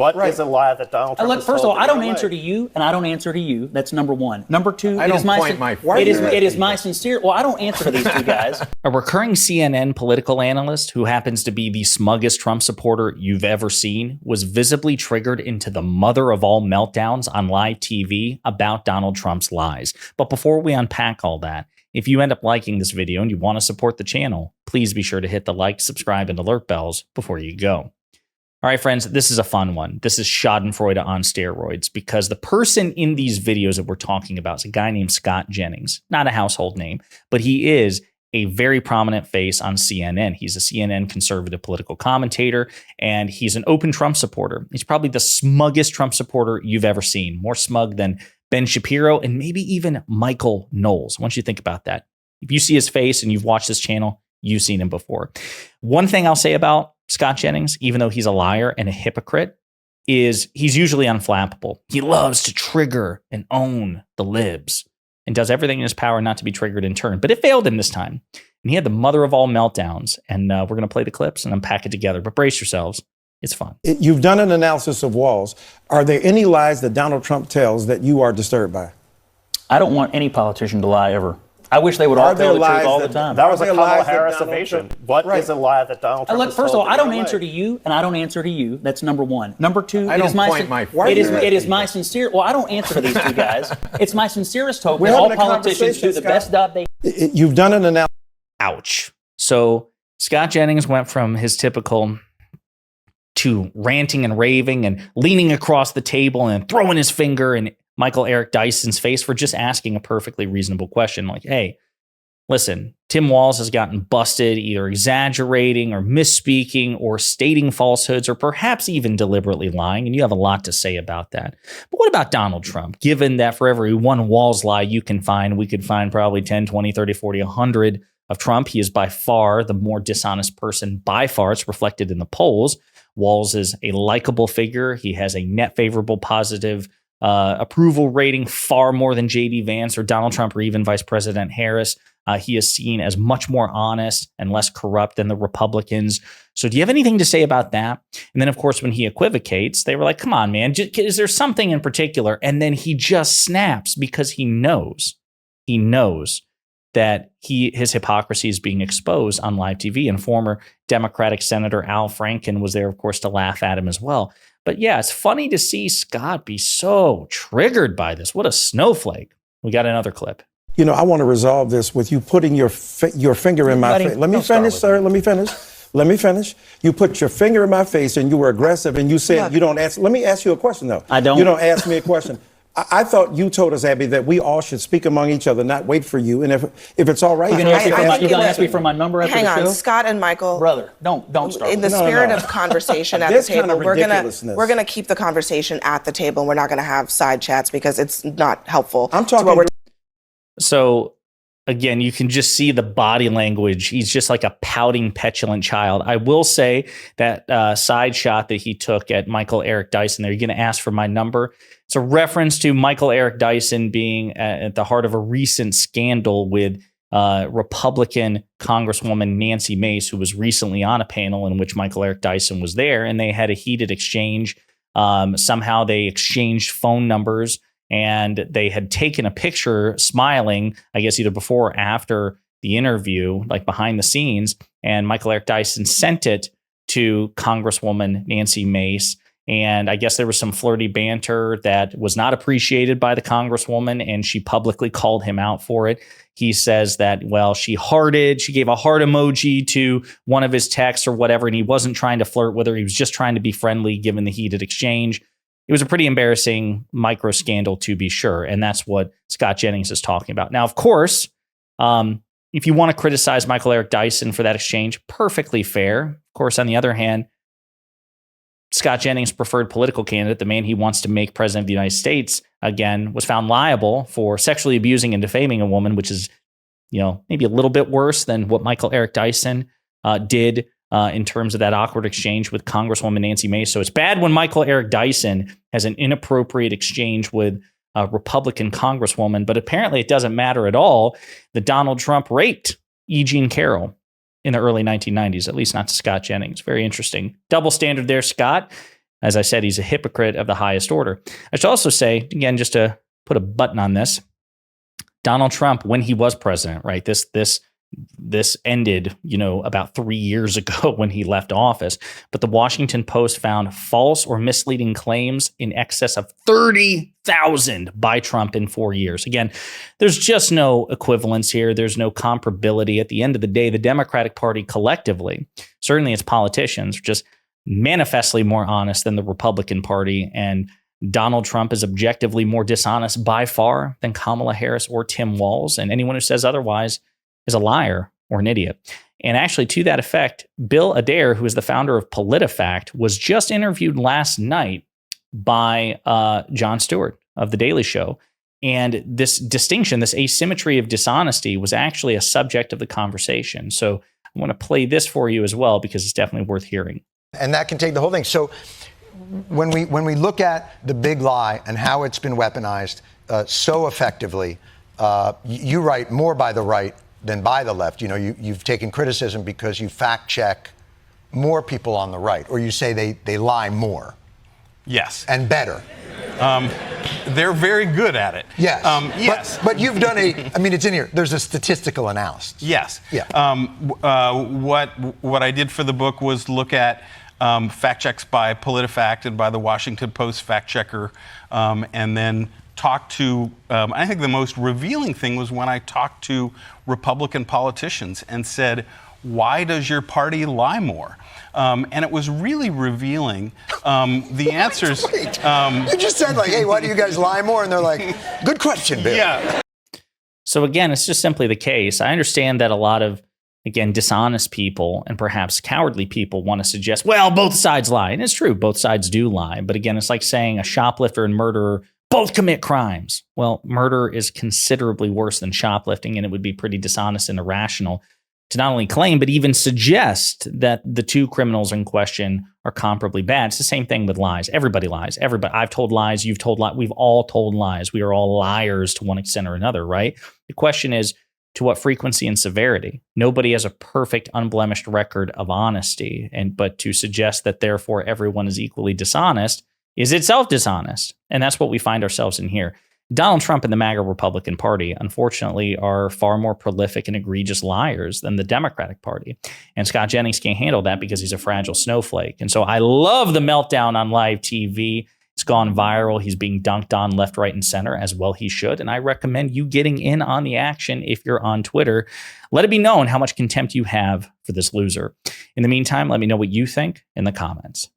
What is a lie that Donald Trump Look, first of all, I don't answer to you, and I don't answer to you. That's number one. Number two, it is my sincere. Well, I don't answer to these two guys. A recurring CNN political analyst who happens to be the smuggest Trump supporter you've ever seen was visibly triggered into the mother of all meltdowns on live TV about Donald Trump's lies. But before we unpack all that, if you end up liking this video and you want to support the channel, please be sure to hit the like, subscribe, and alert bells before you go. All right, friends, this is a fun one. This is Schadenfreude on steroids because the person in these videos that we're talking about is a guy named Scott Jennings. Not a household name, but he is a very prominent face on CNN. He's a CNN conservative political commentator, and he's an open Trump supporter. He's probably the smuggest Trump supporter you've ever seen, more smug than Ben Shapiro and maybe even Michael Knowles. I want you to think about that. If you see his face and you've watched this channel, you've seen him before. One thing I'll say about Scott Jennings, even though he's a liar and a hypocrite, is he's usually unflappable. He loves to trigger and own the libs and does everything in his power not to be triggered in turn. But it failed him this time. And he had the mother of all meltdowns. And we're going to play the clips and unpack it together. But brace yourselves. It's fun. You've done an analysis of Walls. Are there any lies that Donald Trump tells that you are disturbed by? I don't want any politician to lie ever. I wish they would all tell the truth all the time. That was a Kamala Harris evasion. What is a lie that Donald Trump Look, first of all, I don't answer to you, and I don't answer to you. That's number one. Number two, it is my sincere. Well, I don't answer to these two guys. It's my sincerest hope that all politicians do the best job they. You've done an analysis. Ouch. So Scott Jennings went from his typical to ranting and raving and leaning across the table and throwing his finger in Eric Dyson's face for just asking a perfectly reasonable question. Like, hey, listen, Tim Walz has gotten busted either exaggerating or misspeaking or stating falsehoods or perhaps even deliberately lying. And you have a lot to say about that. But what about Donald Trump? Given that for every one Walz lie we could find probably 10, 20, 30, 40, 100 of Trump. He is by far the more dishonest person by far. It's reflected in the polls. Walz is a likable figure. He has a net favorable positive approval rating, far more than J.D. Vance or Donald Trump or even Vice President Harris. He is seen as much more honest and less corrupt than the Republicans. So do you have anything to say about that? And then, of course, when he equivocates, they were like, come on, man, is there something in particular? And then he just snaps because he knows that his hypocrisy is being exposed on live TV. And former Democratic Senator Al Franken was there, of course, to laugh at him as well. But yeah, it's funny to see Scott be so triggered by this. What a snowflake. We got another clip. You know, I want to resolve this with you putting your finger in my face. Let me finish, sir. Let me finish. You put your finger in my face and you were aggressive and you said you don't answer. Let me ask you a question, though. I don't. You don't ask me a question. I thought you told us, Abby, that we all should speak among each other, not wait for you. And if it's all right, you're going to ask me for my number after the show? Hang on, Scott and Michael. Brother, don't start. In the spirit of conversation at the table, we're gonna keep the conversation at the table. We're not going to have side chats because it's not helpful. I'm talking. So again, you can just see the body language. He's just like a pouting, petulant child. I will say that side shot that he took at Eric Dyson there, you're going to ask for my number. It's a reference to Eric Dyson being at the heart of a recent scandal with Republican Congresswoman Nancy Mace, who was recently on a panel in which Eric Dyson was there, and they had a heated exchange. Somehow they exchanged phone numbers, and they had taken a picture smiling, I guess either before or after the interview, like behind the scenes, and Eric Dyson sent it to Congresswoman Nancy Mace. And I guess there was some flirty banter that was not appreciated by the Congresswoman, and she publicly called him out for it. He says that, well, she gave a heart emoji to one of his texts or whatever, and he wasn't trying to flirt with her. He was just trying to be friendly given the heated exchange. It was a pretty embarrassing micro scandal, to be sure. And that's what Scott Jennings is talking about. Now, of course, if you want to criticize Eric Dyson for that exchange, perfectly fair. Of course, on the other hand, Scott Jennings' preferred political candidate, the man he wants to make president of the United States, again, was found liable for sexually abusing and defaming a woman, which is, maybe a little bit worse than what Eric Dyson did in terms of that awkward exchange with Congresswoman Nancy Mace. So it's bad when Eric Dyson has an inappropriate exchange with a Republican Congresswoman, but apparently it doesn't matter at all that Donald Trump raped E. Jean Carroll in the early 1990s, at least not to Scott Jennings. Very interesting. Double standard there, Scott. As I said, he's a hypocrite of the highest order. I should also say, again, just to put a button on this, Donald Trump, when he was president, right, this ended, about 3 years ago when he left office. But the Washington Post found false or misleading claims in excess of 30,000 by Trump in 4 years. Again, there's just no equivalence here. There's no comparability. At the end of the day, the Democratic Party collectively, certainly its politicians, are just manifestly more honest than the Republican Party. And Donald Trump is objectively more dishonest by far than Kamala Harris or Tim Walz. And anyone who says otherwise is a liar or an idiot. And actually, to that effect, Bill Adair, who is the founder of PolitiFact, was just interviewed last night by Jon Stewart of The Daily Show. And this distinction, this asymmetry of dishonesty was actually a subject of the conversation. So I want to play this for you as well, because it's definitely worth hearing. And that can take the whole thing. So when we look at the big lie and how it's been weaponized so effectively, you write more by the right than by the left. You've taken criticism because you fact check more people on the right, or you say they lie more. Yes. And better. They're very good at it. Yes. Yes. But you've done it's in here. There's a statistical analysis. Yes. Yeah. What I did for the book was look at fact checks by PolitiFact and by the Washington Post fact checker, and then talked to, I think the most revealing thing was when I talked to Republican politicians and said, why does your party lie more? And it was really revealing. The answers. You just said hey, why do you guys lie more? And they're like, good question, Bill. Yeah. So again, it's just simply the case. I understand that a lot of, again, dishonest people and perhaps cowardly people want to suggest, well, both sides lie. And it's true, both sides do lie. But again, it's like saying a shoplifter and murderer both commit crimes. Well, murder is considerably worse than shoplifting, and it would be pretty dishonest and irrational to not only claim, but even suggest that the two criminals in question are comparably bad. It's the same thing with lies. Everybody lies. Everybody. I've told lies. You've told lies. We've all told lies. We are all liars to one extent or another, right? The question is, to what frequency and severity? Nobody has a perfect, unblemished record of honesty, but to suggest that therefore everyone is equally dishonest is itself dishonest. And that's what we find ourselves in here. Donald Trump and the MAGA Republican Party, unfortunately, are far more prolific and egregious liars than the Democratic Party. And Scott Jennings can't handle that because he's a fragile snowflake. And so I love the meltdown on live TV. It's gone viral. He's being dunked on left, right, and center, as well he should. And I recommend you getting in on the action if you're on Twitter. Let it be known how much contempt you have for this loser. In the meantime, let me know what you think in the comments.